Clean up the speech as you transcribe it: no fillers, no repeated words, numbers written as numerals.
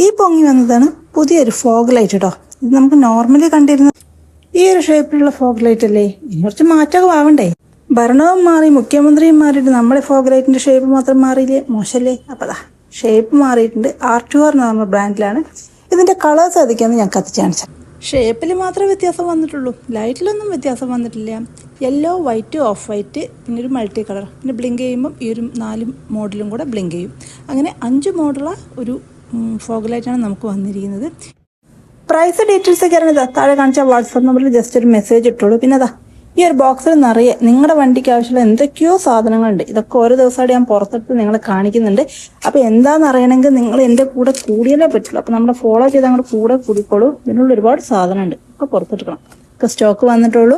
ഈ പൊങ്ങി വന്നതാണ് പുതിയൊരു ഫോഗ് ലൈറ്റ് കേട്ടോ. ഇത് നമുക്ക് നോർമലി കണ്ടിരുന്ന ഈ ഒരു ഷേപ്പിലുള്ള ഫോഗ് ലൈറ്റ് അല്ലേ, ഇനി കുറച്ച് മാറ്റമൊക്കെ ആവണ്ടേ. ഭരണവും മാറി, മുഖ്യമന്ത്രിയും മാറിയിട്ട് നമ്മുടെ ഫോഗ് ലൈറ്റിന്റെ ഷേപ്പ് മാത്രം മാറിയില്ലേ, മോശമല്ലേ? അപ്പോൾ അതാ ഷേപ്പ് മാറിയിട്ടുണ്ട്. R2R എന്ന് പറഞ്ഞ ബ്രാൻഡിലാണ്. ഇതിന്റെ കളേഴ്സ് ഏതൊക്കെയാണെന്ന് ഞാൻ കത്തിച്ച് കാണിച്ചു. ഷേപ്പിൽ മാത്രമേ വ്യത്യാസം വന്നിട്ടുള്ളൂ, ലൈറ്റിലൊന്നും വ്യത്യാസം വന്നിട്ടില്ല. യെല്ലോ, വൈറ്റ്, ഓഫ് വൈറ്റ്, പിന്നെ ഒരു മൾട്ടി കളർ. പിന്നെ ബ്ലിങ്ക് ചെയ്യുമ്പം ഈ ഒരു 4 മോഡലും കൂടെ ബ്ലിങ്ക് ചെയ്യും. അങ്ങനെ 5 മോഡലുള്ള ഒരു ഫോഗ് ലൈറ്റാണ് നമുക്ക് വന്നിരിക്കുന്നത്. പ്രൈസ് ഡീറ്റെയിൽസ് ഒക്കെ അറിഞ്ഞതാ താഴെ കാണിച്ച വാട്സാപ്പ് നമ്പറിൽ ജസ്റ്റ് ഒരു മെസ്സേജ് ഇട്ടോളൂ. പിന്നെ അതാ ഈ ഒരു ബോക്സിൽ നിറയെ നിങ്ങളുടെ വണ്ടിക്ക് ആവശ്യമുള്ള എന്തൊക്കെയോ സാധനങ്ങളുണ്ട്. ഇതൊക്കെ ഓരോ ദിവസമായിട്ട് ഞാൻ പുറത്തെടുത്ത് നിങ്ങളെ കാണിക്കുന്നുണ്ട്. അപ്പോൾ എന്താണെന്ന് അറിയണമെങ്കിൽ നിങ്ങൾ എൻ്റെ കൂടെ കൂടിയാലേ പറ്റുള്ളൂ. അപ്പോൾ നമ്മളെ ഫോളോ ചെയ്ത് അങ്ങോട്ട് കൂടെ കൂടിക്കോളൂ. ഇതിനുള്ള ഒരുപാട് സാധനമുണ്ട്, ഒക്കെ പുറത്തെടുക്കണം. ഒക്കെ സ്റ്റോക്ക് വന്നിട്ടുള്ളൂ.